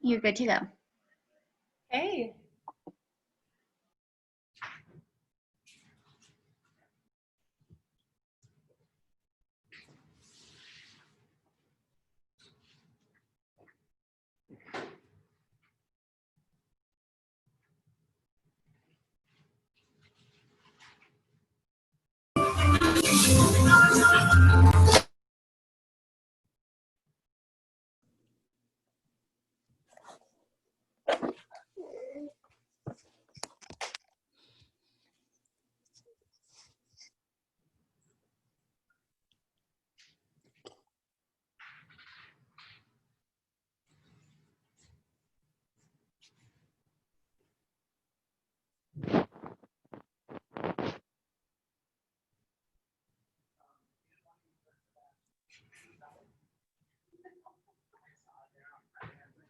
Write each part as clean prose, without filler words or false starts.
You're good to go. Hey.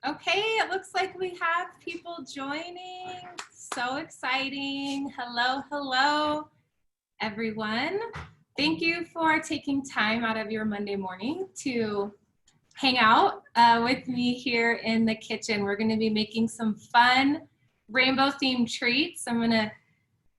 Okay, it looks like we have people joining. So exciting. Hello, hello, everyone. Thank you for taking time out of your Monday morning to hang out with me here in the kitchen. We're going to be making some fun rainbow themed treats. I'm going to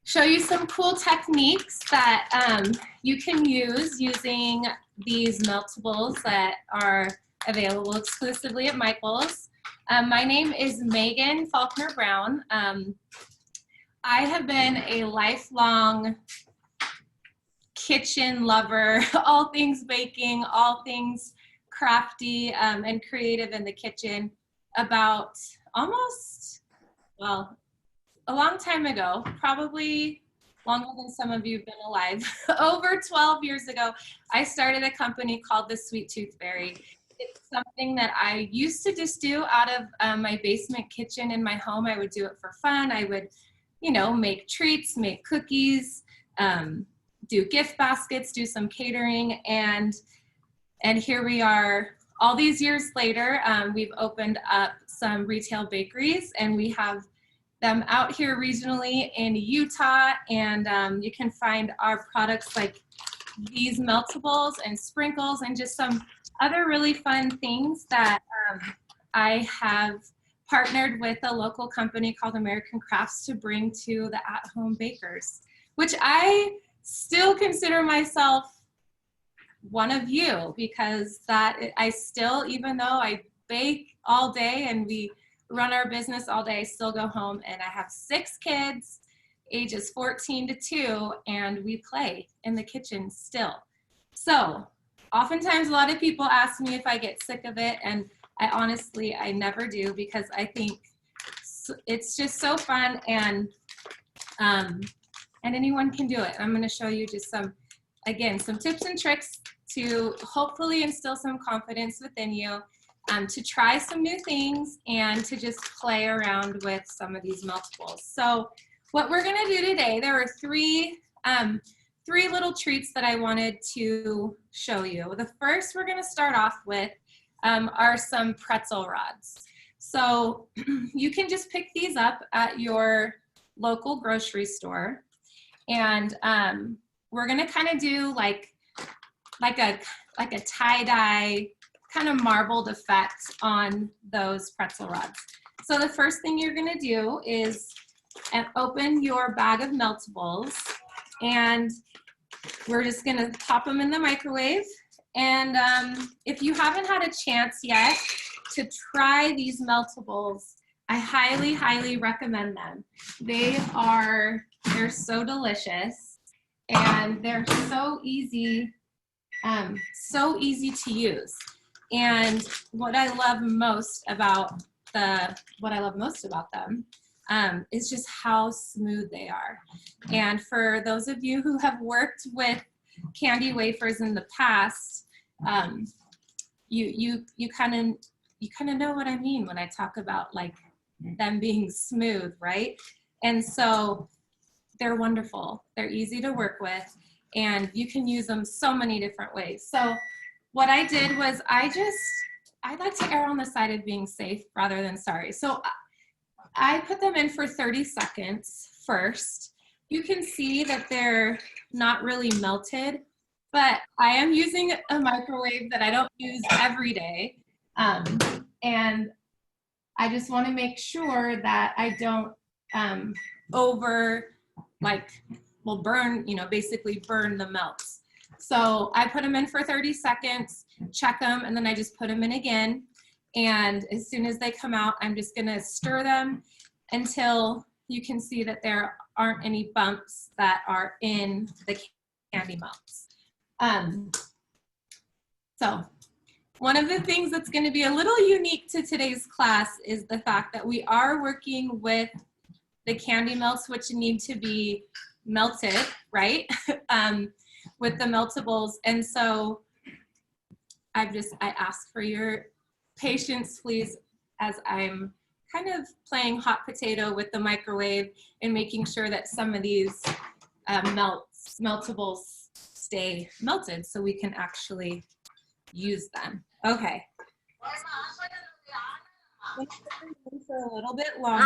show you some cool techniques that you can use using these meltables that are available exclusively at Michael's. My name is Megan Faulkner Brown. I have been a lifelong kitchen lover, all things baking, all things crafty and creative in the kitchen about almost, well, a long time ago, probably longer than some of you have been alive. Over 12 years ago, I started a company called The Sweet Tooth Berry. It's something that I used to just do out of my basement kitchen in my home. I would do it for fun. I would, you know, make treats, make cookies, do gift baskets, do some catering, and here we are all these years later. We've opened up some retail bakeries, and we have them out here regionally in Utah, and you can find our products like these meltables and sprinkles and just some other really fun things that I have partnered with a local company called American Crafts to bring to the at-home bakers, which I still consider myself one of you, because that I still, even though I bake all day and we run our business all day, I still go home and I have 6 kids, ages 14 to 2, and we play in the kitchen still. So oftentimes a lot of people ask me if I get sick of it, and I never do, because I think it's just so fun, and anyone can do it. I'm going to show you just some tips and tricks to hopefully instill some confidence within you, to try some new things and to just play around with some of these meltables. So what we're going to do today, there are three little treats that I wanted to show you. The first we're going to start off with are some pretzel rods. So you can just pick these up at your local grocery store, and we're going to kind of do like a tie-dye kind of marbled effect on those pretzel rods. So the first thing you're going to do is open your bag of meltables, and we're just going to pop them in the microwave. And if you haven't had a chance yet to try these meltables, I highly, highly recommend them. They're so delicious, and they're so easy to use. And what I love most about them is just how smooth they are. And for those of you who have worked with candy wafers in the past, you kind of know what I mean when I talk about like them being smooth, right? And so they're wonderful. They're easy to work with, and you can use them so many different ways. So what I did was I like to err on the side of being safe rather than sorry. So I put them in for 30 seconds first. You can see that they're not really melted, but I am using a microwave that I don't use every day. And I just want to make sure that I don't over burn, basically burn the melts. So I put them in for 30 seconds, check them, and then I just put them in again. And as soon as they come out, I'm just gonna stir them until you can see that there aren't any bumps that are in the candy melts. So one of the things that's going to be a little unique to today's class is the fact that we are working with the candy melts, which need to be melted, right? With the meltables. And so I ask for your patience, please, as I'm kind of playing hot potato with the microwave and making sure that some of these meltables stay melted so we can actually use them. Okay. For a little bit longer.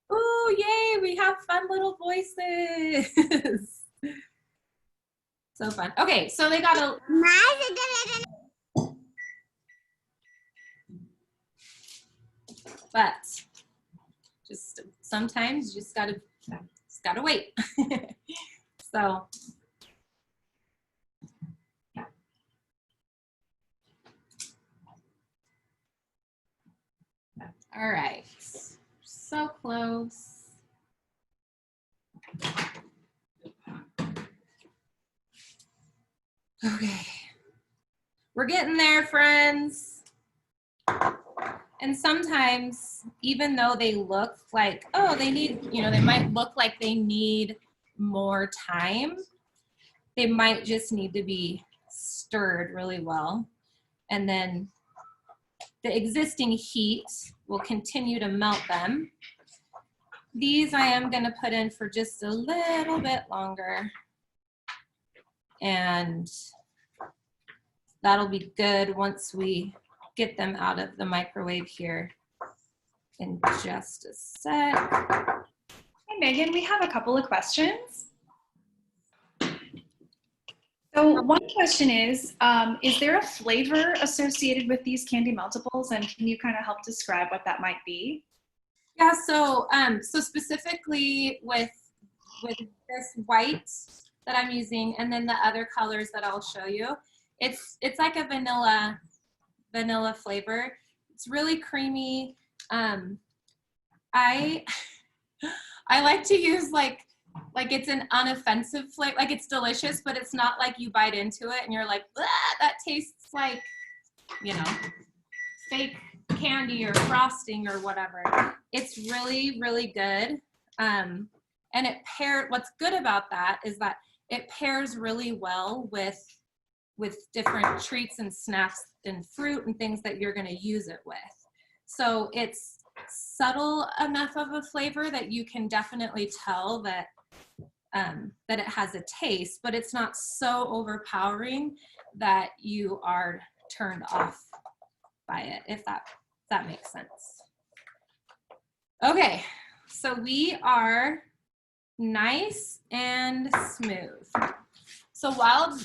Oh, yay, we have fun little voices. So fun. Okay, so they got a... But just sometimes you just gotta wait. So all right, so close. Okay, we're getting there, friends. And sometimes, even though they look like, oh, they need, they might look like they need more time, they might just need to be stirred really well. And then the existing heat will continue to melt them. These I am going to put in for just a little bit longer. And that'll be good once we get them out of the microwave here in just a sec. Hey, Megan, we have a couple of questions. So one question is there a flavor associated with these candy meltables, and can you kind of help describe what that might be? Yeah, so specifically with this white that I'm using, and then the other colors that I'll show you, it's like a vanilla flavor. It's really creamy. I like to use like it's an unoffensive flavor, like it's delicious, but it's not like you bite into it and you're like, that tastes like, fake candy or frosting or whatever. It's really, really good. And what's good about that is that it pairs really well with different treats and snacks and fruit and things that you're going to use it with. So it's subtle enough of a flavor that you can definitely tell that it has a taste, but it's not so overpowering that you are turned off by it, if that makes sense. Okay, so we are nice and smooth. So while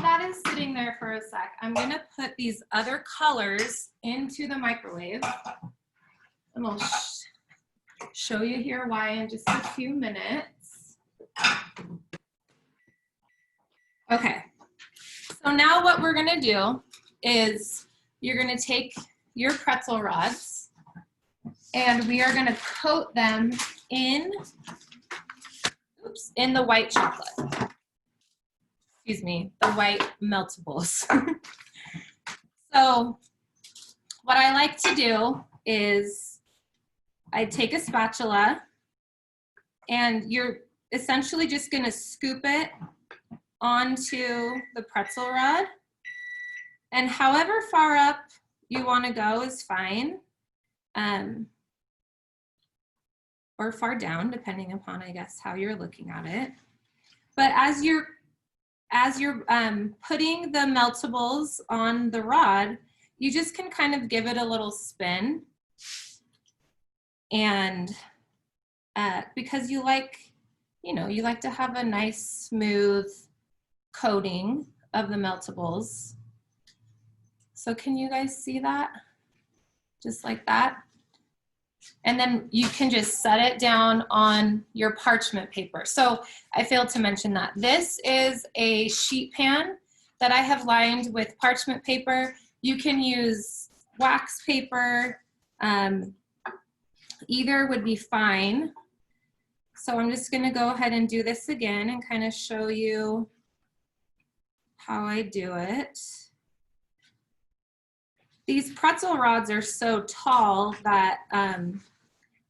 that is sitting there for a sec, I'm gonna put these other colors into the microwave, and I'll show you here why in just a few minutes. Okay, so now what we're gonna do is you're gonna take your pretzel rods and we are gonna coat them in the white chocolate. Excuse me, the white meltables. So what I like to do is I take a spatula and you're essentially just gonna scoop it onto the pretzel rod, and however far up you wanna go is fine, or far down, depending upon, I guess, how you're looking at it. But as you're putting the meltables on the rod, you just can kind of give it a little spin. And because you like to have a nice smooth coating of the meltables. So can you guys see that? Just like that. And then you can just set it down on your parchment paper. So I failed to mention that. This is a sheet pan that I have lined with parchment paper. You can use wax paper. Either would be fine. So I'm just gonna go ahead and do this again and kind of show you how I do it. These pretzel rods are so tall that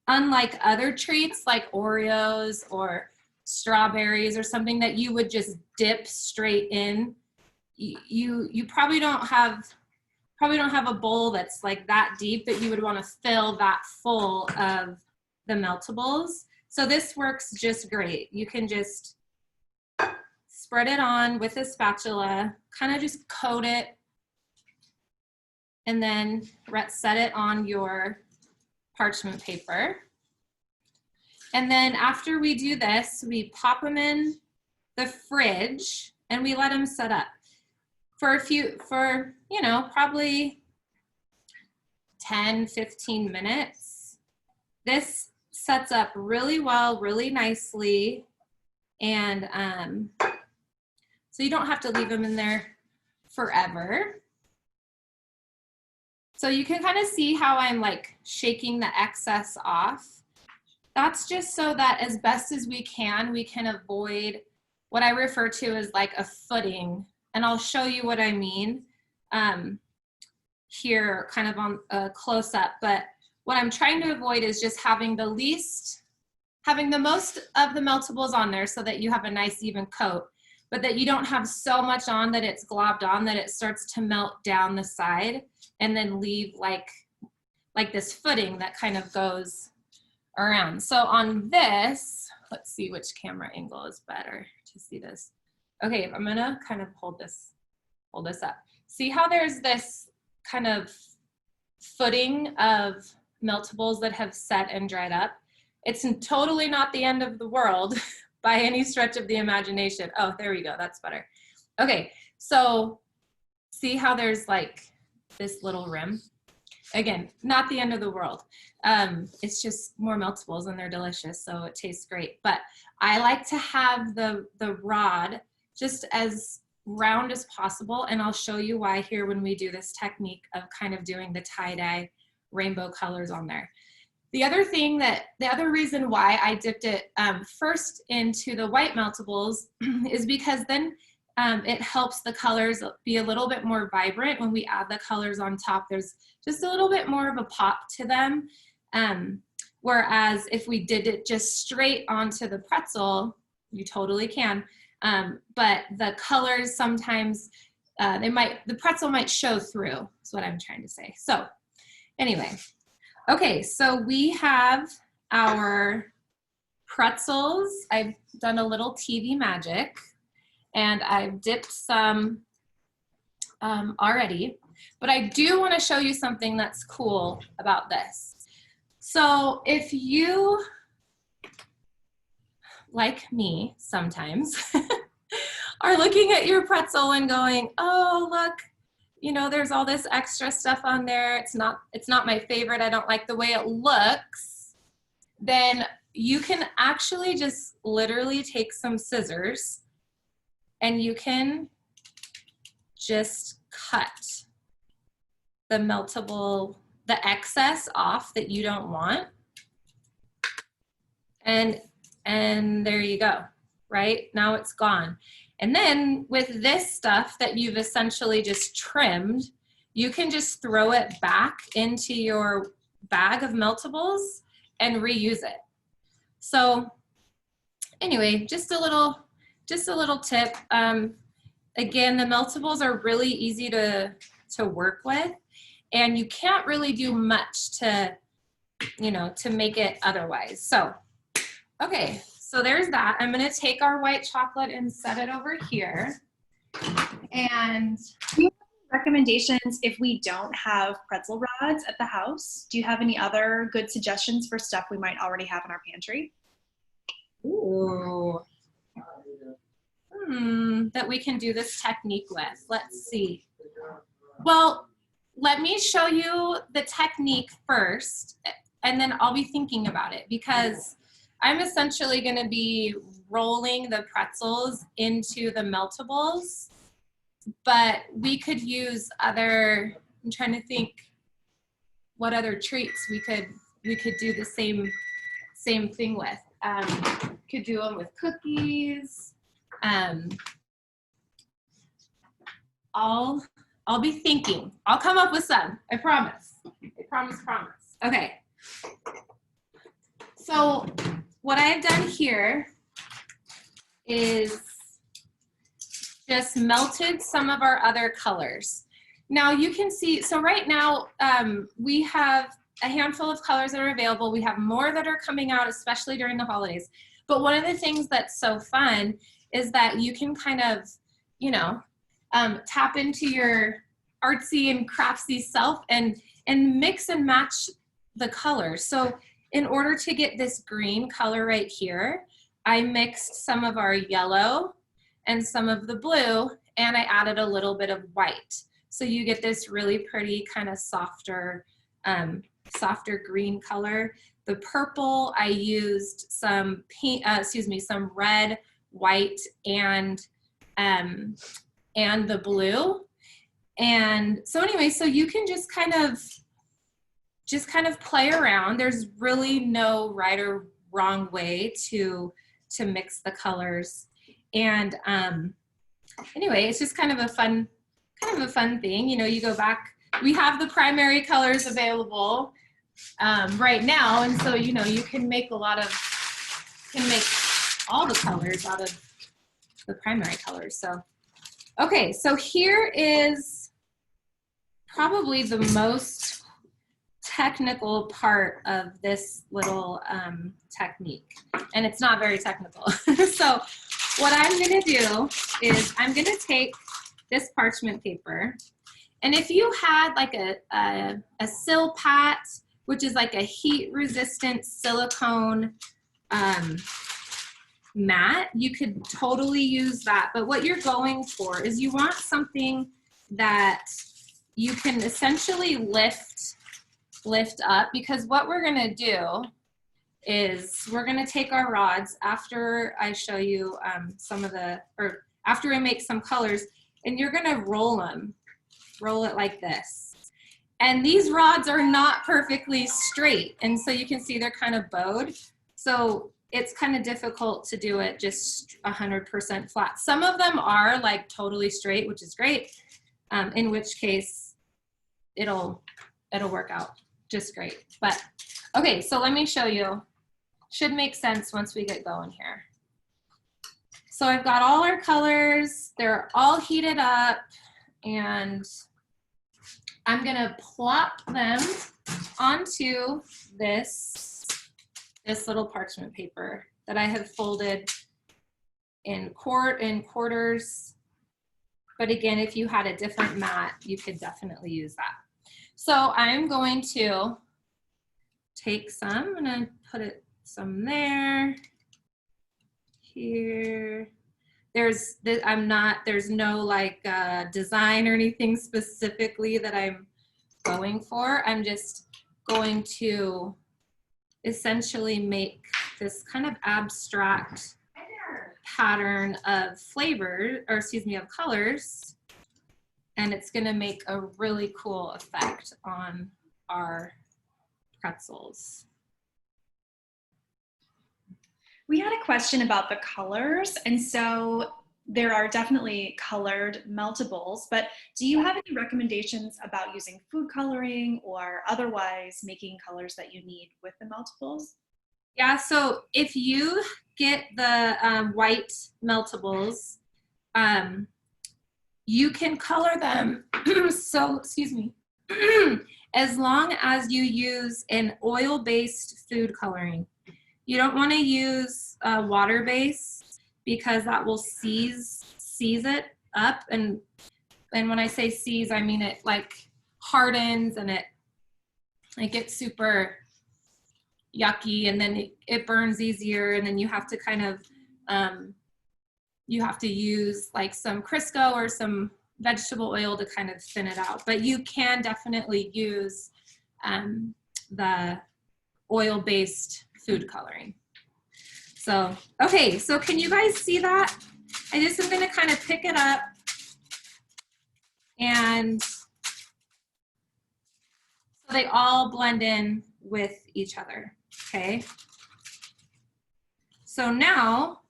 unlike other treats like Oreos or strawberries or something that you would just dip straight in, you probably don't have a bowl that's like that deep that you would want to fill that full of the meltables. So this works just great. You can just spread it on with a spatula, kind of just coat it, and then set it on your parchment paper. And then after we do this, we pop them in the fridge and we let them set up for you know, probably 10, 15 minutes. This sets up really well, really nicely. And so you don't have to leave them in there forever. So you can kind of see how I'm like shaking the excess off. That's just so that as best as we can avoid what I refer to as like a footing. And I'll show you what I mean here kind of on a close up. But what I'm trying to avoid is just having the most of the meltables on there so that you have a nice even coat, but that you don't have so much on that it's globbed on that it starts to melt down the side and then leave like this footing that kind of goes around. So on this, let's see which camera angle is better to see this. Okay, I'm gonna kind of hold this up. See how there's this kind of footing of meltables that have set and dried up? It's totally not the end of the world by any stretch of the imagination. Oh, there we go, that's better. Okay, so see how there's like this little rim? Again, not the end of the world. It's just more meltables and they're delicious, so it tastes great. But I like to have the rod just as round as possible, and I'll show you why here when we do this technique of kind of doing the tie-dye rainbow colors on there. The other reason why I dipped it first into the white meltables is because then it helps the colors be a little bit more vibrant. When we add the colors on top, there's just a little bit more of a pop to them. Whereas if we did it just straight onto the pretzel, you totally can. But the colors sometimes, the pretzel might show through, is what I'm trying to say. So anyway, okay, so we have our pretzels. I've done a little TV magic and I've dipped some already, but I do want to show you something that's cool about this. So if you, like me sometimes, are looking at your pretzel and going, oh, look, you know, there's all this extra stuff on there. It's not my favorite. I don't like the way it looks. Then you can actually just literally take some scissors and you can just cut the excess off that you don't want. And there you go, right? Now it's gone. And then with this stuff that you've essentially just trimmed, you can just throw it back into your bag of meltables and reuse it. So anyway, just a little tip. Again, the meltables are really easy to work with, and you can't really do much to make it otherwise. So, okay. So there's that. I'm gonna take our white chocolate and set it over here. And do you have any recommendations if we don't have pretzel rods at the house? Do you have any other good suggestions for stuff we might already have in our pantry? Ooh. That we can do this technique with. Let's see. Well, let me show you the technique first, and then I'll be thinking about it, because I'm essentially going to be rolling the pretzels into the meltables, but we could use other, I'm trying to think what other treats we could do the same thing with. Could do them with cookies. I'll be thinking. I'll come up with some. I promise. I promise. Okay. So what I've done here is just melted some of our other colors. Now you can see, so right now we have a handful of colors that are available. We have more that are coming out, especially during the holidays. But one of the things that's so fun is that you can kind of, you know, tap into your artsy and craftsy self and mix and match the colors. So in order to get this green color right here, I mixed some of our yellow and some of the blue, and I added a little bit of white. So you get this really pretty kind of softer, softer green color. The purple, I used some pink, some red, white, and the blue. And so anyway, so you can just kind of play around. There's really no right or wrong way to mix the colors. And anyway, it's just kind of a fun thing. You know, you go back, we have the primary colors available right now, and so you know you can make all the colors out of the primary colors. So okay, so here is probably the most technical part of this little technique, and it's not very technical. So what I'm going to do is I'm going to take this parchment paper, and if you had like a Silpat, which is like a heat resistant silicone mat, you could totally use that. But what you're going for is you want something that you can essentially lift up, because what we're going to do is we're going to take our rods after I show you after I make some colors, and you're going to roll it like this. And these rods are not perfectly straight, and so you can see they're kind of bowed. So it's kind of difficult to do it just 100% flat. Some of them are like totally straight, which is great, in which case it'll work out just great. But okay, so let me show you. Should make sense once we get going here. So I've got all our colors, they're all heated up, and I'm gonna plop them onto this little parchment paper that I have folded in quarters. But again, if you had a different mat, you could definitely use that. So I'm going to take some, I'm gonna put some there, here. There's no like design or anything specifically that I'm going for. I'm just going to essentially make this kind of abstract pattern of flavor, or excuse me, of colors, and it's going to make a really cool effect on our pretzels. We had a question about the colors, and so there are definitely colored meltables, but do you have any recommendations about using food coloring or otherwise making colors that you need with the meltables? Yeah, so if you get the white meltables, you can color them, so, excuse me, as long as you use an oil-based food coloring. You don't want to use water-based, because that will seize it up, and when I say seize, I mean it like hardens and it gets super yucky, and then it burns easier, and then you have to kind of you have to use like some Crisco or some vegetable oil to kind of thin it out, but you can definitely use the oil-based food coloring. So, okay, so can you guys see that? I just am gonna kind of pick it up and so they all blend in with each other, okay? So now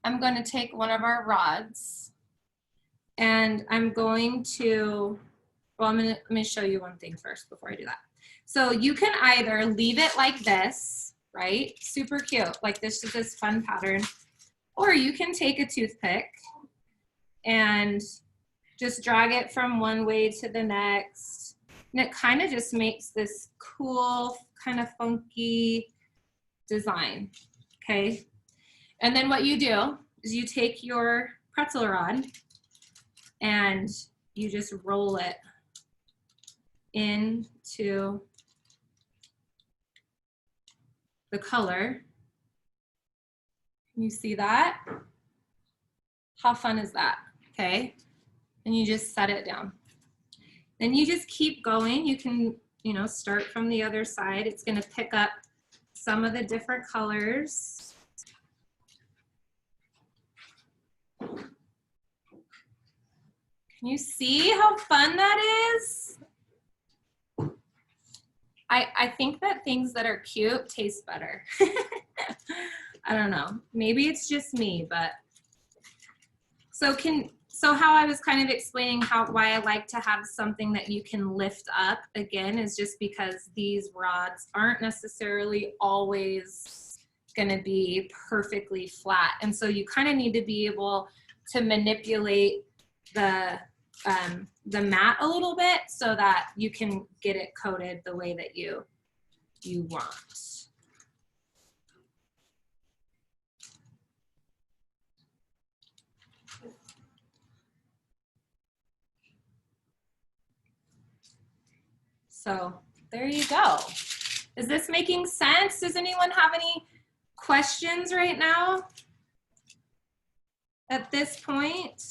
I'm gonna take one of our rods and I'm going to, well, let me show you one thing first before I do that. So you can either leave it like this, right? Super cute, like this is this fun pattern. Or you can take a toothpick and just drag it from one way to the next. And it kind of just makes this cool, kind of funky design, okay? And then what you do is you take your pretzel rod and you just roll it into the color. Can you see that? How fun is that? Okay. And you just set it down. Then you just keep going. You can, you know, start from the other side. It's going to pick up some of the different colors. Can you see how fun that is? I think that things that are cute taste better. I don't know. Maybe it's just me, but so how I was kind of explaining why I like to have something that you can lift up again is just because these rods aren't necessarily always going to be perfectly flat, and so you kind of need to be able to manipulate the mat a little bit so that you can get it coated the way that you want. So there you go. Is this making sense? Does anyone have any questions right now? At this point,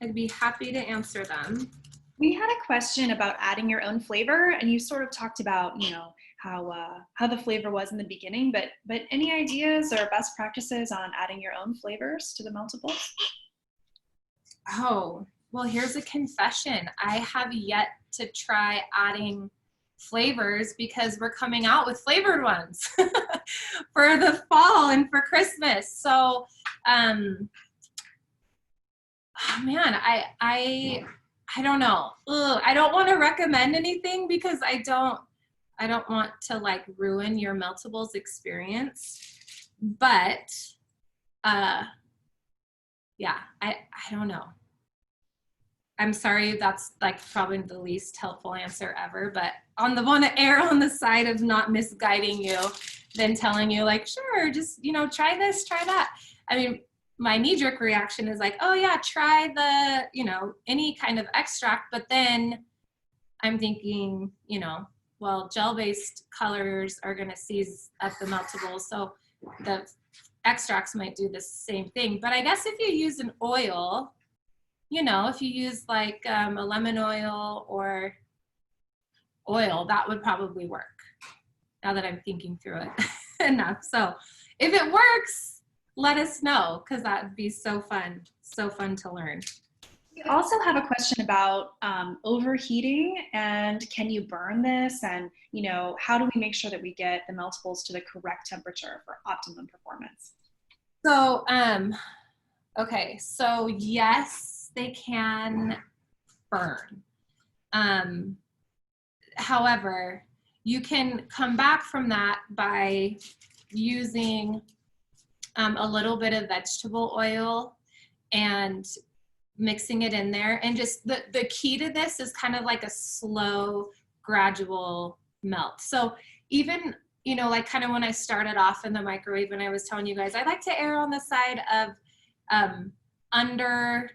I'd be happy to answer them. We had a question about adding your own flavor, and you sort of talked about, you know, how the flavor was in the beginning, but any ideas or best practices on adding your own flavors to the meltables? Oh, well, here's a confession. I have yet to try adding flavors because we're coming out with flavored ones for the fall and for Christmas. So, oh man, I don't know. Ugh, I don't want to recommend anything because I don't want to like ruin your meltables experience. But yeah, I don't know. I'm sorry, that's like probably the least helpful answer ever, but want to err on the side of not misguiding you than telling you like, sure, just, you know, try this, try that. I mean, my knee-jerk reaction is like, oh yeah, try the, you know, any kind of extract, but then I'm thinking, you know, well, gel-based colors are gonna seize at the meltable, so the extracts might do the same thing. But I guess if you use an oil, you know, if you use like a lemon oil or oil, that would probably work, now that I'm thinking through it enough. So if it works, let us know, because that would be so fun to learn. We also have a question about overheating, and can you burn this? And, you know, how do we make sure that we get the meltables to the correct temperature for optimum performance? So, okay, so yes, they can burn. However, you can come back from that by using a little bit of vegetable oil and mixing it in there. And just the key to this is kind of like a slow, gradual melt. So even, you know, like kind of when I started off in the microwave and I was telling you guys, I like to err on the side of under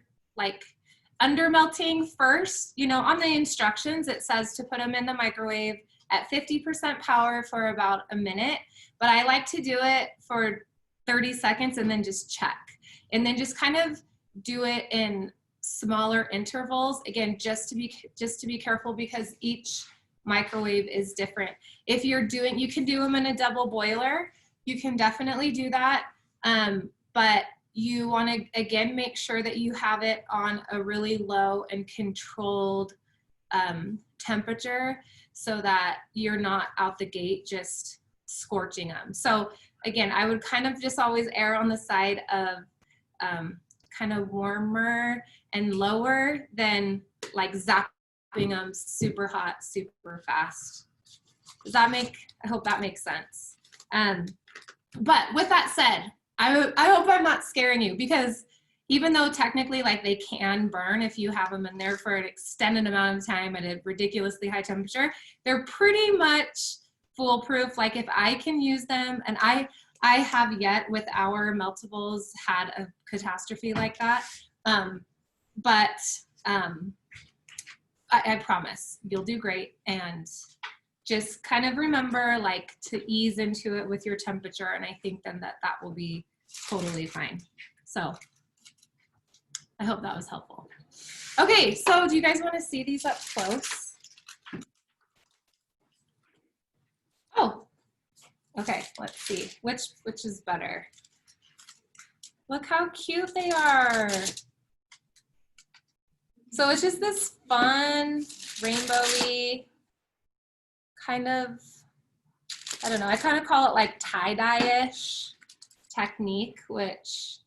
melting first. You know, on the instructions, it says to put them in the microwave at 50% power for about a minute, but I like to do it for 30 seconds and then just check. And then just kind of do it in smaller intervals. Again, just to be careful because each microwave is different. If you're doing, you can do them in a double boiler. You can definitely do that. But you want to, again, make sure that you have it on a really low and controlled temperature so that you're not out the gate just scorching them. So again, I would kind of just always err on the side of kind of warmer and lower than like zapping them super hot, super fast. Does that make, I hope that makes sense. But with that said, I hope I'm not scaring you, because even though technically like they can burn if you have them in there for an extended amount of time at a ridiculously high temperature, they're pretty much foolproof. Like if I can use them, and I have yet with our meltables had a catastrophe like that. I promise you'll do great. And just kind of remember like to ease into it with your temperature. And I think then that will be totally fine. So I hope that was helpful. Okay, so do you guys want to see these up close? Oh, okay, let's see. Which is better? Look how cute they are. So it's just this fun, rainbowy kind of, I don't know, I kind of call it like tie-dye-ish technique, which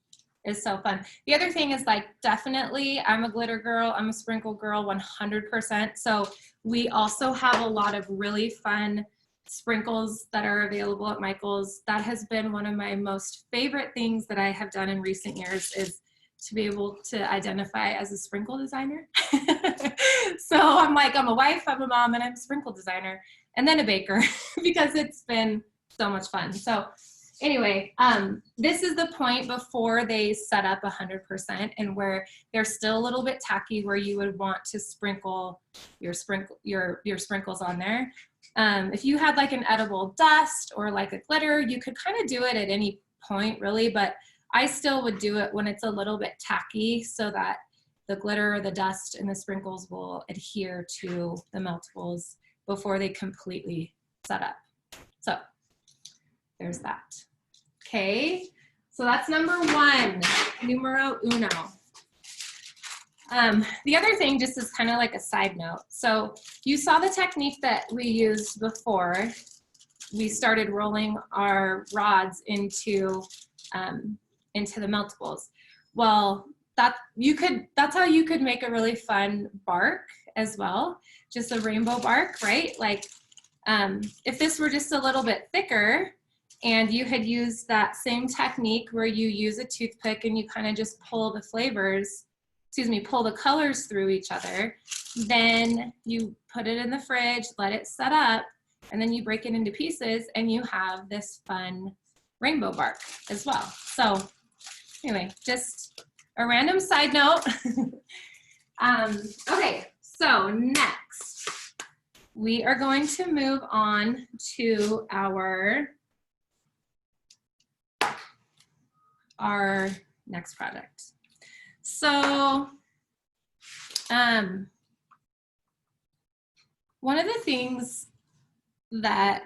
is so fun. The other thing is like, definitely, I'm a glitter girl, I'm a sprinkle girl, 100%. So we also have a lot of really fun sprinkles that are available at Michael's. That has been one of my most favorite things that I have done in recent years, is to be able to identify as a sprinkle designer. So I'm like, I'm a wife, I'm a mom, and I'm a sprinkle designer, and then a baker, because it's been so much fun. So anyway, this is the point before they set up 100% and where they're still a little bit tacky, where you would want to sprinkle your sprinkles on there. If you had like an edible dust or like a glitter, you could kind of do it at any point really, but I still would do it when it's a little bit tacky so that the glitter, the dust, and the sprinkles will adhere to the meltables before they completely set up. So there's that. Okay, so that's number one, numero uno. The other thing, just as kind of like a side note, so you saw the technique that we used before we started rolling our rods into the meltables. Well, that's how you could make a really fun bark as well, just a rainbow bark, right? Like if this were just a little bit thicker and you had used that same technique where you use a toothpick and you kind of just pull the pull the colors through each other, then you put it in the fridge, let it set up, and then you break it into pieces and you have this fun rainbow bark as well. So anyway, just a random side note. Okay, so next we are going to move on to our next project. So one of the things that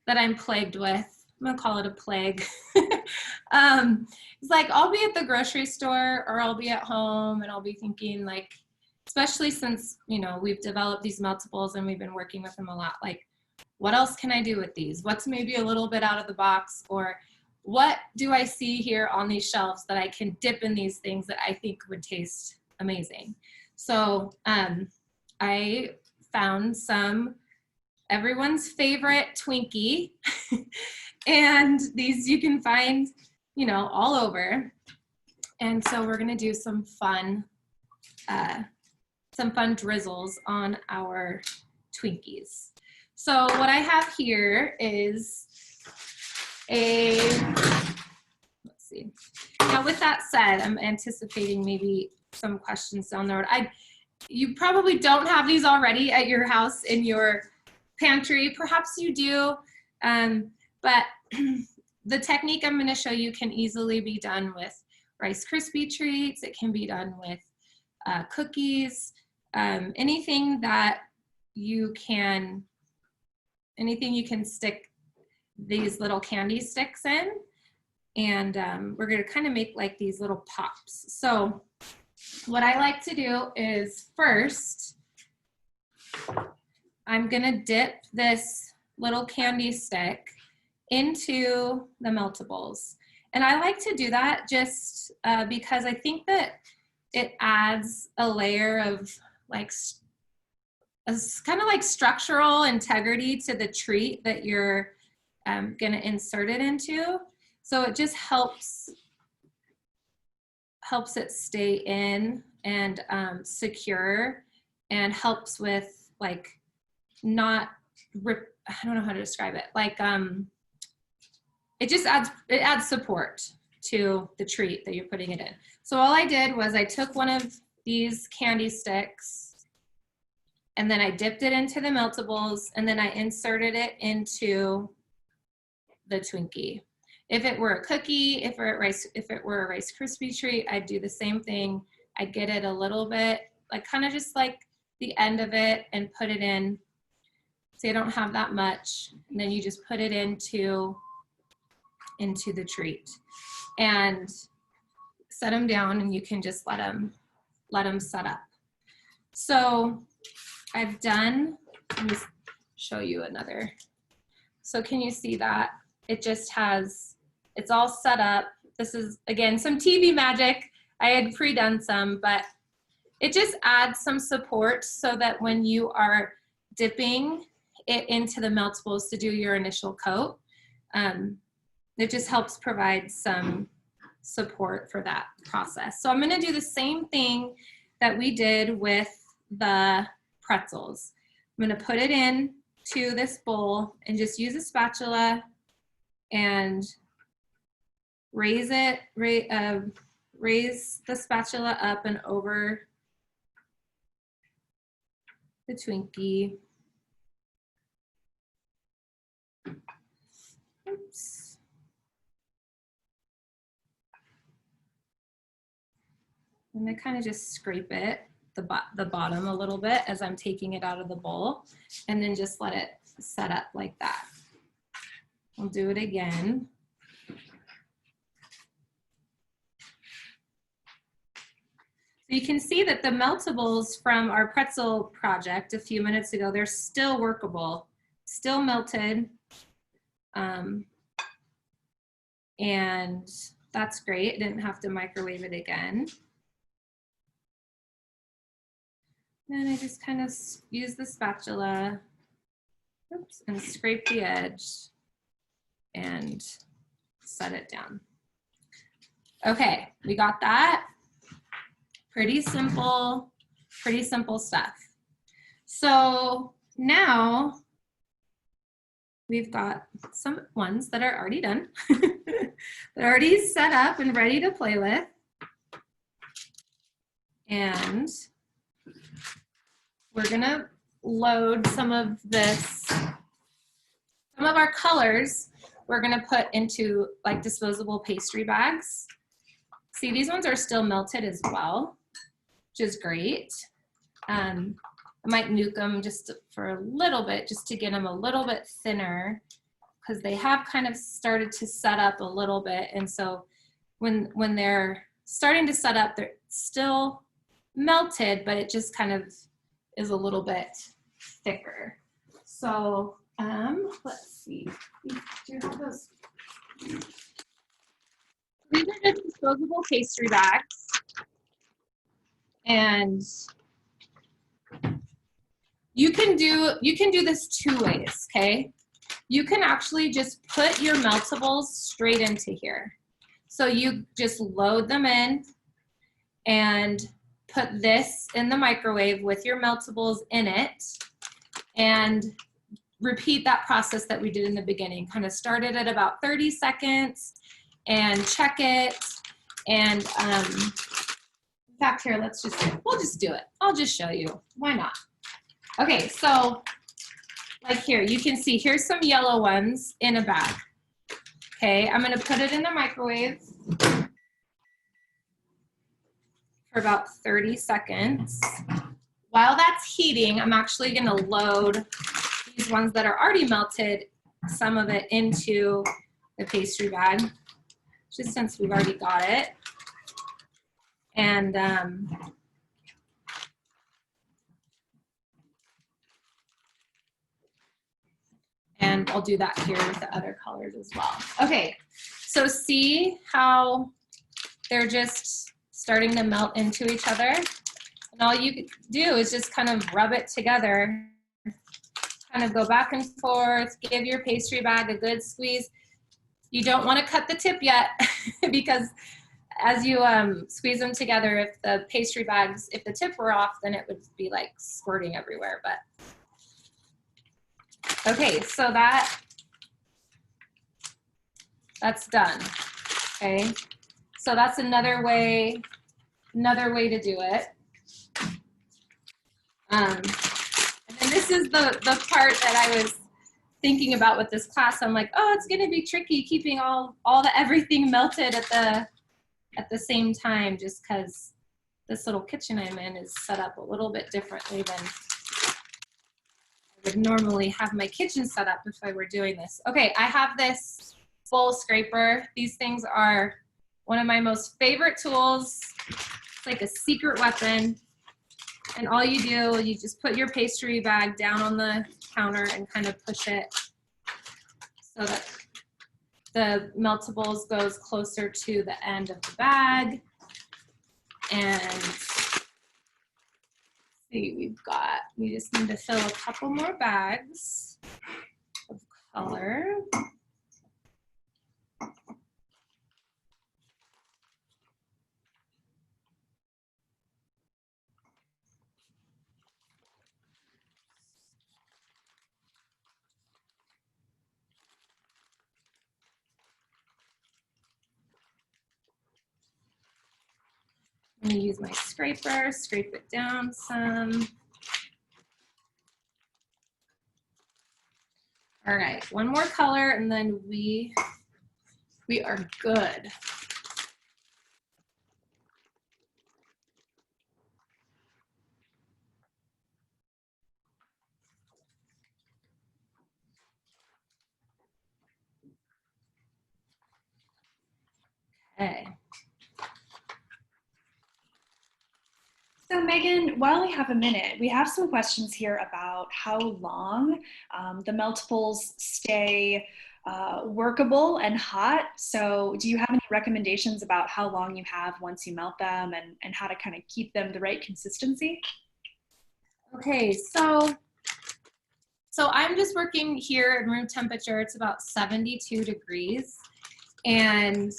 I'm plagued with, I'm gonna call it a plague, it's like I'll be at the grocery store or I'll be at home and I'll be thinking, like, especially since, you know, we've developed these meltables and we've been working with them a lot, like, what else can I do with these? What's maybe a little bit out of the box, or what do I see here on these shelves that I can dip in these things that I think would taste amazing? So I found everyone's favorite Twinkie, and these you can find, you know, all over. And so we're gonna do some fun drizzles on our Twinkies. So what I have here is let's see. Now with that said, I'm anticipating maybe some questions down the road. You probably don't have these already at your house in your pantry. Perhaps you do, but the technique I'm going to show you can easily be done with Rice Krispie treats. It can be done with cookies, anything you can stick these little candy sticks in. And we're gonna kind of make like these little pops. So what I like to do is first, I'm gonna dip this little candy stick into the meltables. And I like to do that just because I think that it adds a layer of like, kind of like structural integrity to the treat that you're gonna insert it into. So it just helps it stay in and secure, and helps with like not rip, I don't know how to describe it. Like it just adds support to the treat that you're putting it in. So all I did was I took one of these candy sticks and then I dipped it into the meltables, and then I inserted it into the Twinkie. If it were a cookie, if it were a Rice Krispie treat, I'd do the same thing. I'd get it a little bit, like kind of just like the end of it, and put it in. Say I don't have that much, and then you just put it into the treat and set them down, and you can just let them set up. So I've done, let me show you another. So can you see that? It just has, it's all set up. This is, again, some TV magic. I had pre-done some, but it just adds some support so that when you are dipping it into the meltables to do your initial coat, it just helps provide some support for that process. So I'm gonna do the same thing that we did with the pretzels. I'm gonna put it in to this bowl and just use a spatula and raise the spatula up and over the Twinkie. Oops. And I kind of just scrape it, the bottom a little bit as I'm taking it out of the bowl, and then just let it set up like that. I'll do it again. So you can see that the meltables from our pretzel project a few minutes ago, they're still workable, still melted. And that's great. I didn't have to microwave it again. Then I just kind of use the spatula, oops, and scrape the edge and set it down. Okay, we got that. Pretty simple stuff. So now we've got some ones that are already done. They're already set up and ready to play with. And we're gonna load some of our colors we're gonna put into like disposable pastry bags. See, these ones are still melted as well, which is great. I might nuke them just for a little bit, just to get them a little bit thinner, because they have kind of started to set up a little bit. And so when they're starting to set up, they're still melted, but it just kind of is a little bit thicker. So let's see, do you have those? These are just disposable pastry bags. And you can do this two ways, okay? You can actually just put your meltables straight into here. So you just load them in and put this in the microwave with your meltables in it, and repeat that process that we did in the beginning. Kind of start it at about 30 seconds and check it. And in fact, here, we'll just do it. I'll just show you, why not? Okay, so like here, you can see here's some yellow ones in a bag. Okay, I'm gonna put it in the microwave for about 30 seconds. While that's heating, I'm actually gonna load these ones that are already melted, some of it into the pastry bag, just since we've already got it. And I'll do that here with the other colors as well. Okay, so see how they're just starting to melt into each other? And all you do is just kind of rub it together, kind of go back and forth, give your pastry bag a good squeeze. You don't want to cut the tip yet because as you squeeze them together, if the pastry bags, if the tip were off, then it would be like squirting everywhere. But okay, so that's done. Okay, so that's another way to do it. And then this is the part that I was thinking about with this class. I'm like, oh, it's gonna be tricky keeping all the everything melted at the same time, just because this little kitchen I'm in is set up a little bit differently than I would normally have my kitchen set up if I were doing this. Okay, I have this bowl scraper. These things are one of my most favorite tools. It's like a secret weapon. And all you do, you just put your pastry bag down on the counter and kind of push it so that the meltables goes closer to the end of the bag. And see, we just need to fill a couple more bags of color. I'm gonna use my scraper, scrape it down some. All right, one more color and then we are good. Okay. So Megan, while we have a minute, we have some questions here about how long the meltables stay workable and hot. So do you have any recommendations about how long you have once you melt them and how to kind of keep them the right consistency? Okay, so I'm just working here at room temperature. It's about 72 degrees. And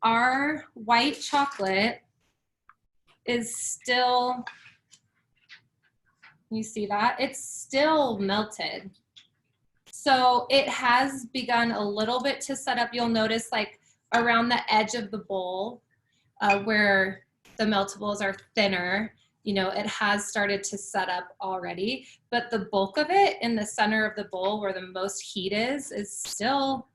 our white chocolate is still, you see that? It's still melted. So it has begun a little bit to set up. You'll notice like around the edge of the bowl where the meltables are thinner, you know, it has started to set up already, but the bulk of it in the center of the bowl where the most heat is still,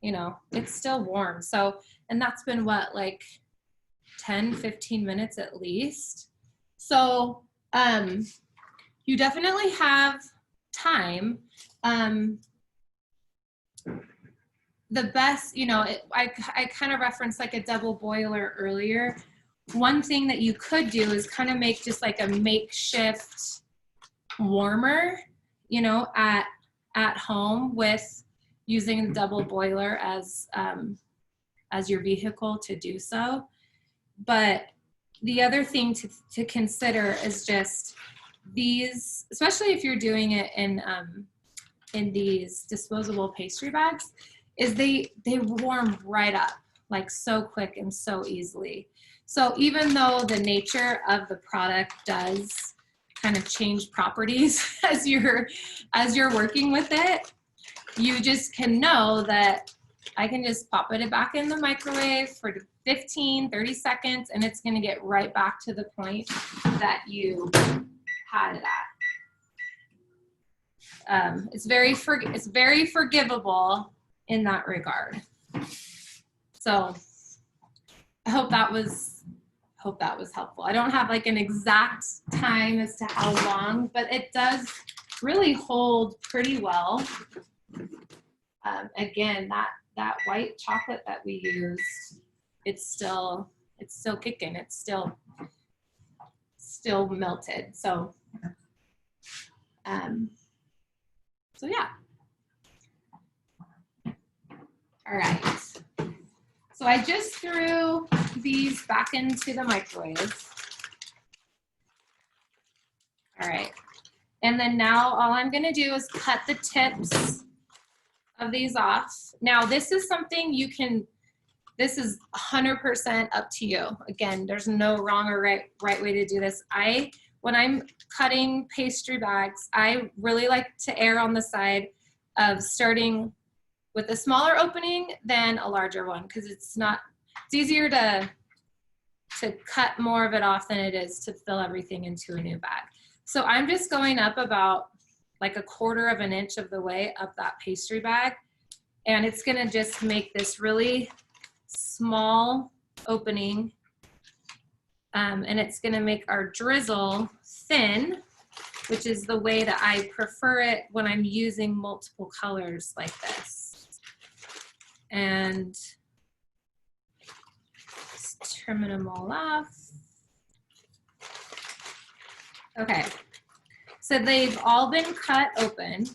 you know, it's still warm. So, and that's been what, like 10, 15 minutes at least. So you definitely have time. The best, you know, I kind of referenced like a double boiler earlier. One thing that you could do is kind of make just like a makeshift warmer, you know, at home with using the double boiler as your vehicle to do so. But the other thing to consider is just these, especially if you're doing it in these disposable pastry bags, is they warm right up like so quick and so easily. So even though the nature of the product does kind of change properties as you're working with it, you just can know that I can just pop it back in the microwave for 15, 30 seconds, and it's going to get right back to the point that you had it at. It's very forgivable in that regard. So I hope that was hope that was helpful. I don't have like an exact time as to how long, but it does really hold pretty well. Again, that white chocolate that we used, it's still kicking. It's still melted. So yeah. All right. So I just threw these back into the microwave. All right. And then now all I'm gonna do is cut the tips of these off. Now this is something you can, this is 100% up to you. Again, there's no wrong or right way to do this. When I'm cutting pastry bags, I really like to err on the side of starting with a smaller opening than a larger one, because it's easier to cut more of it off than it is to fill everything into a new bag. So I'm just going up about like 1/4 of an inch of the way up that pastry bag. And it's gonna just make this really small opening. And it's gonna make our drizzle thin, which is the way that I prefer it when I'm using multiple colors like this. And just trimming them all off. Okay, so they've all been cut open,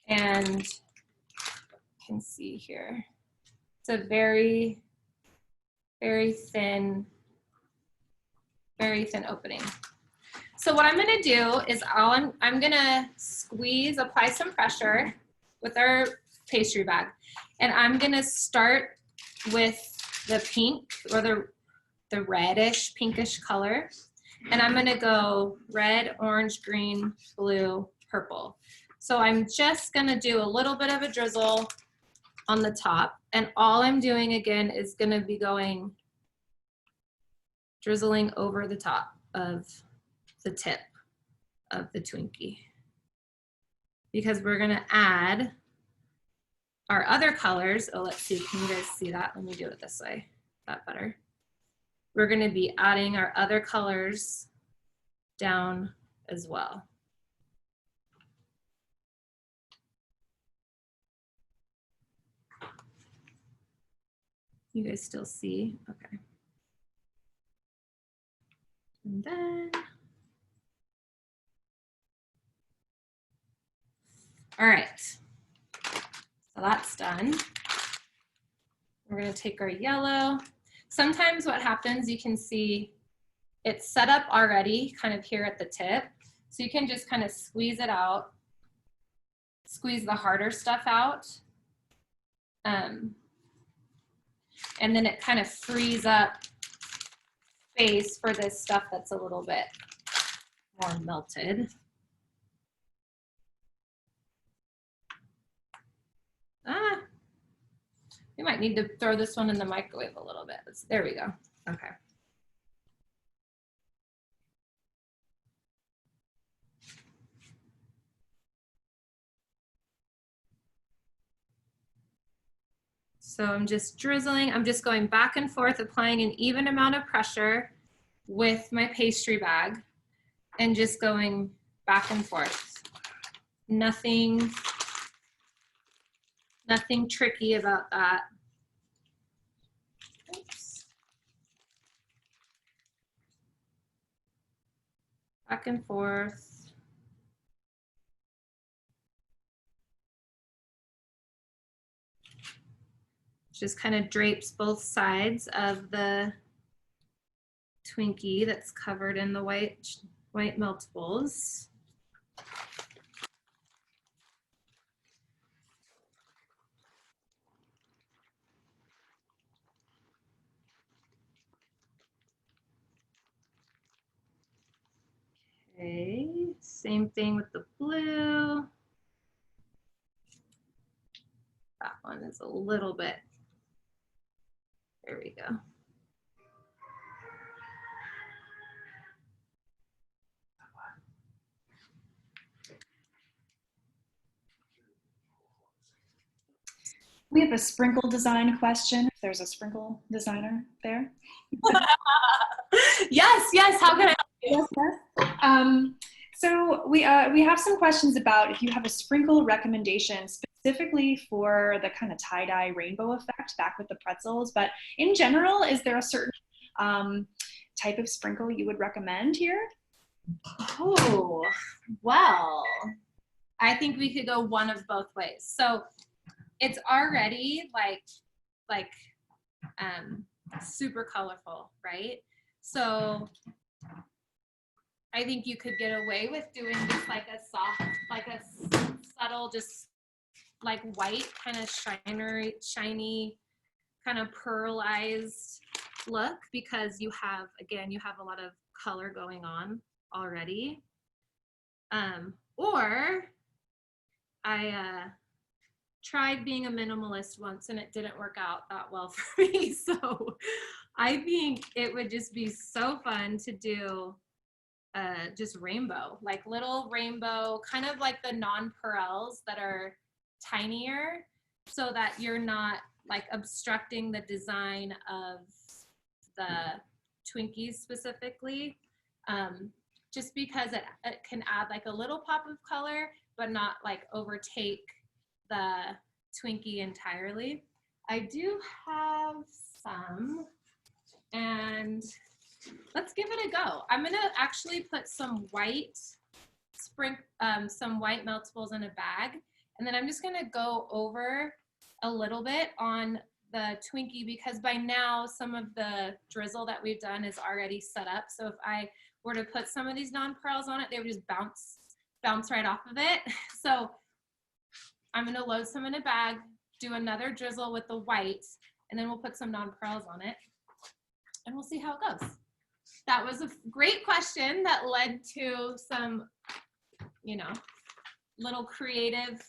and you can see here, it's a very, very thin opening. So what I'm gonna do is I'm gonna apply some pressure with our pastry bag, and I'm gonna start with the pink or the reddish pinkish color. And I'm gonna go red, orange, green, blue, purple. So I'm just gonna do a little bit of a drizzle on the top. And all I'm doing again is gonna be drizzling over the top of the tip of the Twinkie. Because we're gonna add our other colors. Oh, let's see, can you guys see that? Let me do it this way, that better. We're gonna be adding our other colors down as well. You guys still see? Okay. And then, all right, so that's done. We're gonna take our yellow. Sometimes what happens, you can see it's set up already kind of here at the tip. So you can just kind of squeeze it out, squeeze the harder stuff out. And then it kind of frees up space for this stuff that's a little bit more melted. We might need to throw this one in the microwave a little bit. There we go. Okay. So I'm just drizzling. I'm just going back and forth, applying an even amount of pressure with my pastry bag and just going back and forth. Nothing tricky about that. Oops. Back and forth. Just kind of drapes both sides of the Twinkie that's covered in the white meltables. Okay, same thing with the blue. That one is a little bit, there we go. We have a sprinkle design question, if there's a sprinkle designer there. Yes, yes, how can I help you? Yes, yes. So we have some questions about if you have a sprinkle recommendation specifically for the kind of tie-dye rainbow effect back with the pretzels, but in general, is there a certain type of sprinkle you would recommend here? Oh, well, I think we could go one of both ways. So it's already like super colorful, right? So I think you could get away with doing just like a soft, like a subtle, just like white, kind of shiny, kind of pearlized look, because you have, again, you have a lot of color going on already. Or I tried being a minimalist once and it didn't work out that well for me. So I think it would just be so fun to do just rainbow, like little rainbow, kind of like the nonpareils that are tinier, so that you're not like obstructing the design of the Twinkies specifically. Just because it can add like a little pop of color, but not like overtake the Twinkie entirely. I do have some, and let's give it a go. I'm gonna actually put some white some white meltables in a bag, and then I'm just gonna go over a little bit on the Twinkie, because by now some of the drizzle that we've done is already set up. So if I were to put some of these nonpareils on it, they would just bounce right off of it. So I'm gonna load some in a bag, do another drizzle with the white, and then we'll put some nonpareils on it, and we'll see how it goes. That was a great question that led to some, you know, little creative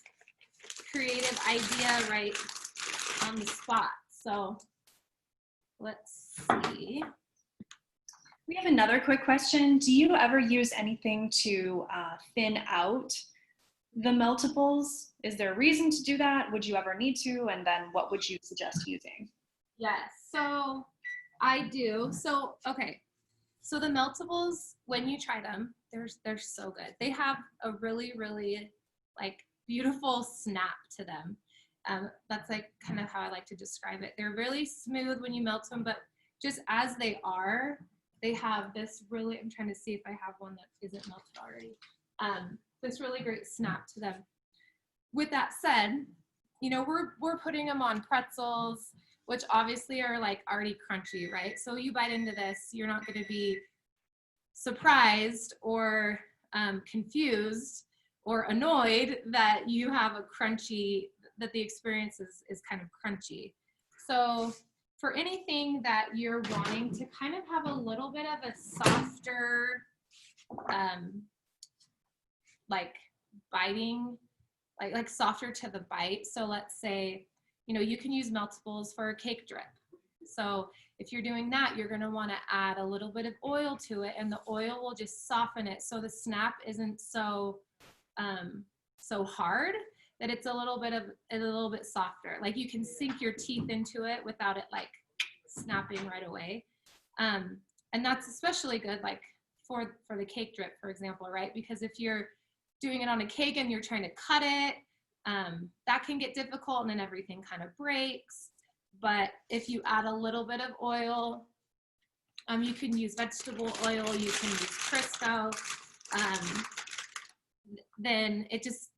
idea right on the spot. So let's see. We have another quick question. Do you ever use anything to thin out the meltables? Is there a reason to do that? Would you ever need to? And then what would you suggest using? Yes, so I do. So, okay. So the meltables, when you try them, they're so good. They have a really, really like beautiful snap to them. That's like kind of how I like to describe it. They're really smooth when you melt them, but just as they are, they have this really, I'm trying to see if I have one that isn't melted already. This really great snap to them. With that said, you know, we're putting them on pretzels, which obviously are like already crunchy, right? So you bite into this, you're not going to be surprised or confused or annoyed that you have a crunchy, that the experience is kind of crunchy. So for anything that you're wanting to kind of have a little bit of a softer, like biting, like softer to the bite. So let's say, you know, you can use meltables for a cake drip. So if you're doing that, you're going to want to add a little bit of oil to it, and the oil will just soften it so the snap isn't so so hard, that it's a little bit softer. Like you can sink your teeth into it without it like snapping right away. And that's especially good like for the cake drip, for example, right? Because if you're doing it on a cake and you're trying to cut it, that can get difficult, and then everything kind of breaks. But if you add a little bit of oil, you can use vegetable oil, you can use Crisco, then it just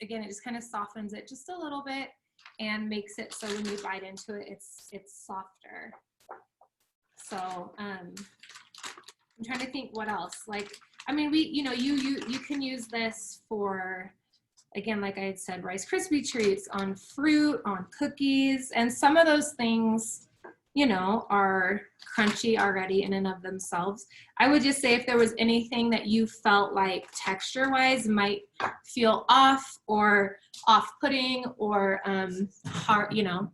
kind of softens it just a little bit and makes it so when you bite into it, it's softer. So I'm trying to think what else. Like, I mean, you can use this for, again, like I had said, Rice Krispie treats, on fruit, on cookies, and some of those things, you know, are crunchy already in and of themselves. I would just say if there was anything that you felt like texture-wise might feel off or off-putting or hard, you know,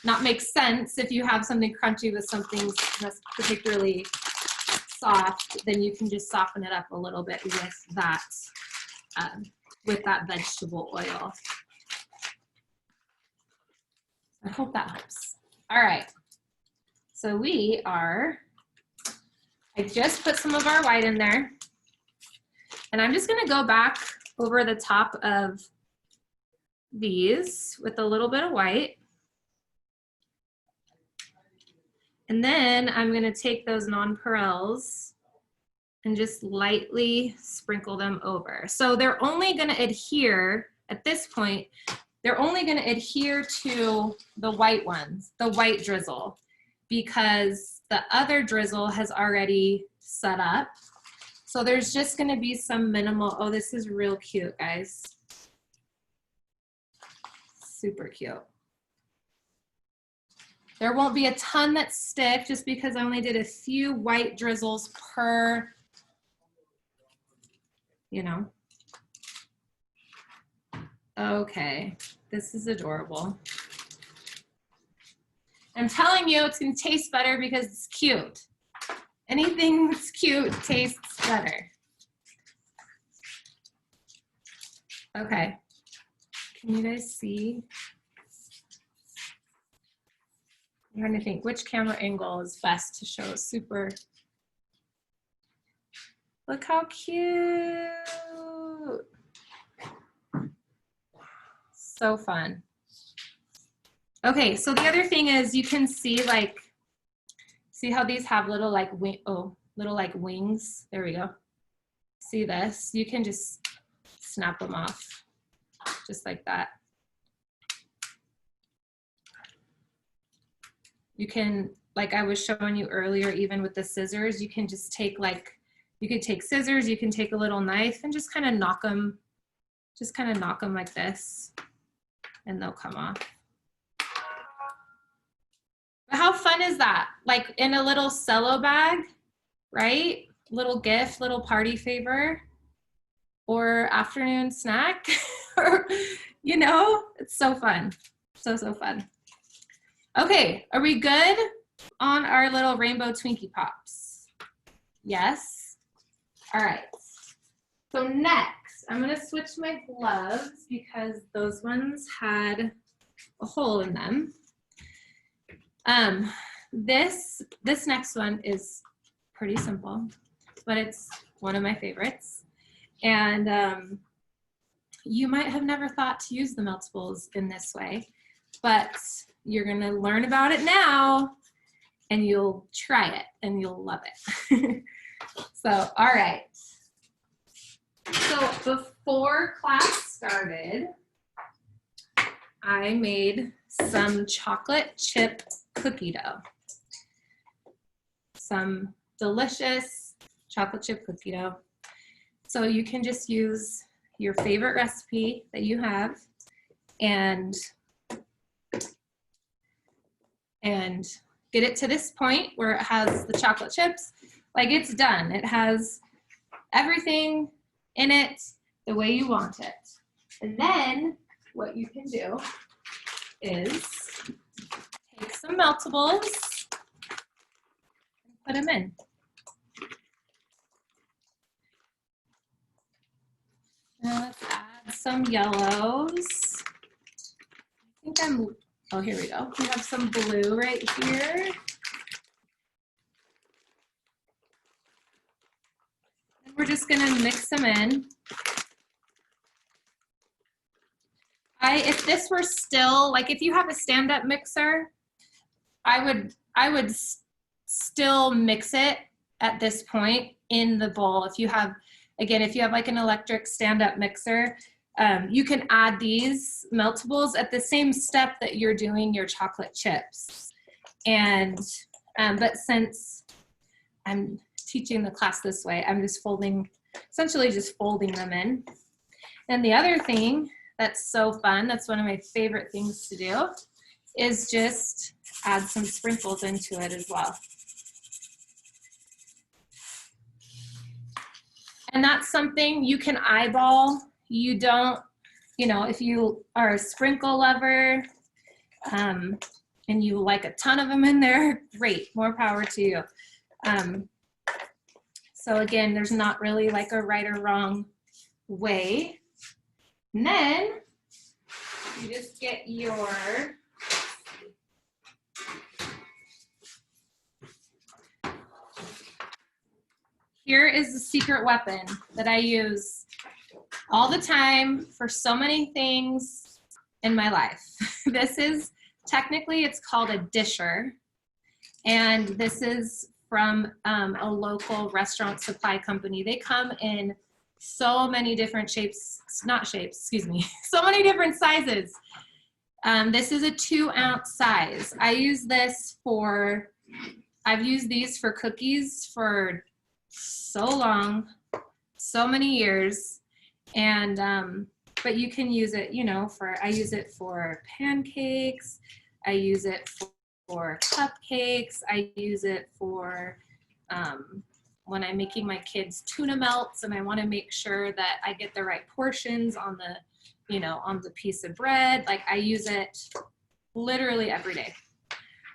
not make sense, if you have something crunchy with something that's particularly soft, then you can just soften it up a little bit with that vegetable oil. I hope that helps. All right. So I just put some of our white in there. And I'm just gonna go back over the top of these with a little bit of white. And then I'm gonna take those nonpareils and just lightly sprinkle them over. So they're only gonna adhere, at this point, they're only gonna adhere to the white ones, the white drizzle, because the other drizzle has already set up. So there's just gonna be some minimal, oh, this is real cute, guys. Super cute. There won't be a ton that stick just because I only did a few white drizzles per, you know. Okay, this is adorable. I'm telling you, it's gonna taste better because it's cute. Anything that's cute tastes better. Okay, can you guys see? I'm trying to think which camera angle is best to show super. Look how cute. So fun. Okay, so the other thing is you can see like, see how these have little like little like wings? There we go. See this? You can just snap them off just like that. You can, like I was showing you earlier, even with the scissors, you can just take like, you could take scissors, you can take a little knife and just kind of knock them like this and they'll come off. But how fun is that? Like in a little cello bag, right? Little gift, little party favor, or afternoon snack, or, you know, it's so fun. So, so fun. Okay, are we good on our little rainbow Twinkie Pops? Yes? All right. So next, I'm gonna switch my gloves because those ones had a hole in them. This next one is pretty simple, but it's one of my favorites. And you might have never thought to use the meltables in this way, but you're gonna learn about it now and you'll try it and you'll love it. So, all right. So before class started, I made some chocolate chip cookie dough. Some delicious chocolate chip cookie dough. So you can just use your favorite recipe that you have and get it to this point where it has the chocolate chips. Like it's done. It has everything in it the way you want it. And then what you can do is take some meltables and put them in. Now let's add some yellows. I think oh, here we go. We have some blue right here. And we're just gonna mix them in. If this were still, like if you have a stand-up mixer, I would still mix it at this point in the bowl. If you have, again, if you have like an electric stand-up mixer, you can add these meltables at the same step that you're doing your chocolate chips. And, but since I'm teaching the class this way, I'm just essentially just folding them in. And the other thing that's so fun, that's one of my favorite things to do, is just add some sprinkles into it as well. And that's something you can eyeball. You don't, you know, if you are a sprinkle lover and you like a ton of them in there, great, more power to you. So again, there's not really like a right or wrong way. And then you just get your here is the secret weapon that I use all the time for so many things in my life. This is, technically it's called a disher. And this is from a local restaurant supply company. They come in so many different shapes, not shapes, excuse me, so many different sizes. This is a 2-ounce size. I've used these for cookies for so long, so many years. And, but you can use it, you know, I use it for pancakes. I use it for cupcakes. I use it for when I'm making my kids tuna melts and I want to make sure that I get the right portions on the, you know, on the piece of bread. Like I use it literally every day.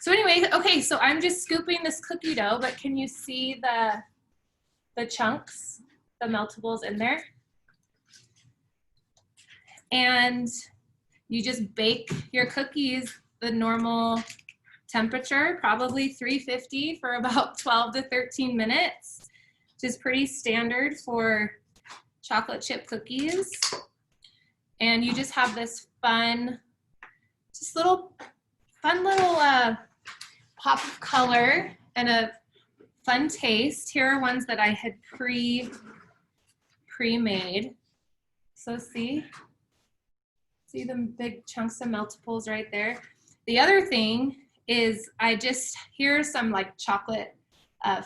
So anyway, okay, so I'm just scooping this cookie dough, but can you see the chunks, the meltables in there? And you just bake your cookies the normal temperature, probably 350 for about 12 to 13 minutes, which is pretty standard for chocolate chip cookies. And you just have this fun little pop of color and a fun taste. Here are ones that I had pre-made. So see the big chunks of meltables right there. The other thing is here's some like chocolate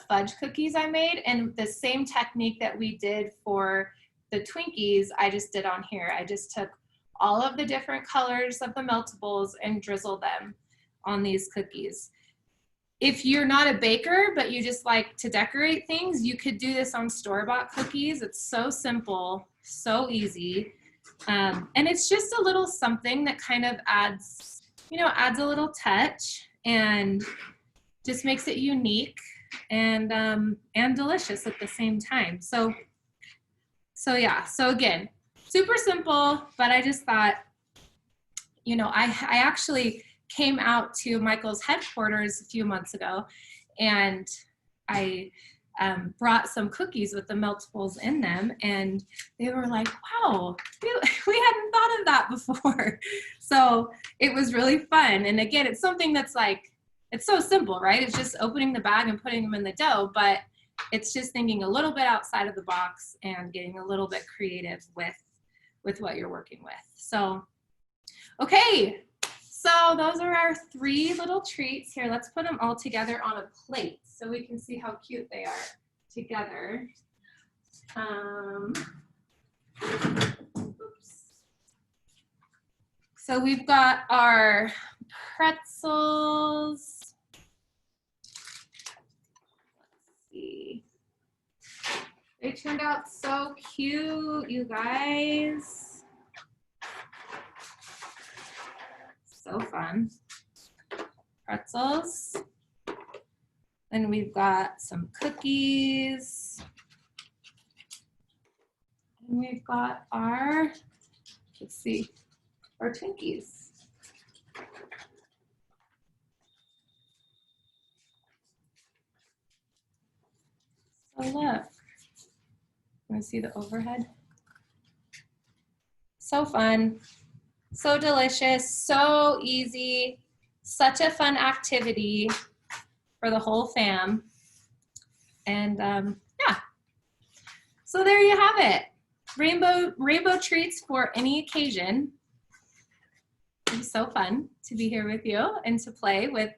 fudge cookies I made, and the same technique that we did for the Twinkies, I just did on here. I just took all of the different colors of the meltables and drizzled them on these cookies. If you're not a baker, but you just like to decorate things, you could do this on store-bought cookies. It's so simple, so easy. And it's just a little something that kind of adds a little touch and just makes it unique and delicious at the same time. So yeah, so again, super simple, but I just thought, you know, I actually came out to Michael's headquarters a few months ago, and I brought some cookies with the meltables in them, and they were like, wow, we hadn't thought of that before. So it was really fun. And again, it's something that's like, it's so simple, right? It's just opening the bag and putting them in the dough, but it's just thinking a little bit outside of the box and getting a little bit creative with what you're working with. So, okay. So those are our 3 little treats. Here, let's put them all together on a plate so we can see how cute they are together. Oops. So we've got our pretzels. Let's see. They turned out so cute, you guys. So fun. Pretzels. Then we've got some cookies. And we've got our, let's see, our Twinkies. So look, want to see the overhead? So fun. So delicious, so easy, such a fun activity for the whole fam. And yeah, so there you have it. Rainbow treats for any occasion. It was so fun to be here with you and to play with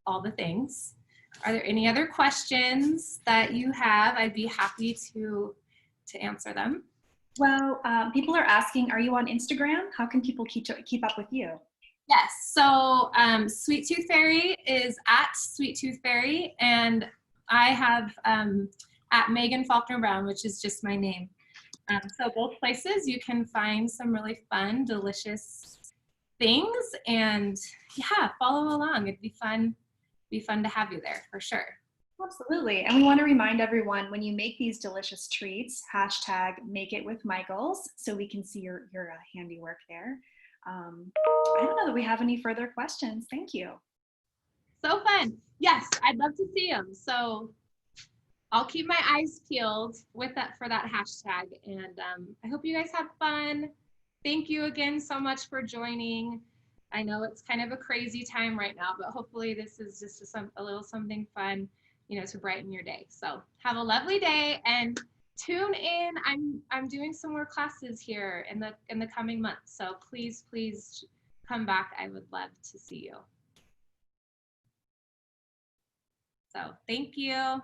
all the things. Are there any other questions that you have? I'd be happy to answer them. Well, people are asking, are you on Instagram? How can people keep up with you? Yes, so Sweet Tooth Fairy is at Sweet Tooth Fairy, and I have at Megan Faulkner Brown, which is just my name. So both places you can find some really fun, delicious things, and yeah, follow along. It'd be fun to have you there for sure. Absolutely. And we want to remind everyone, when you make these delicious treats, hashtag make it with Michaels, so we can see your handiwork there. I don't know that we have any further questions. Thank you. So fun. Yes, I'd love to see them. So I'll keep my eyes peeled with that for that hashtag. And I hope you guys have fun. Thank you again so much for joining. I know it's kind of a crazy time right now, but hopefully this is just a little something fun, to brighten your day. So have a lovely day and tune in. I'm doing some more classes here in the coming months. So please come back. I would love to see you. So thank you.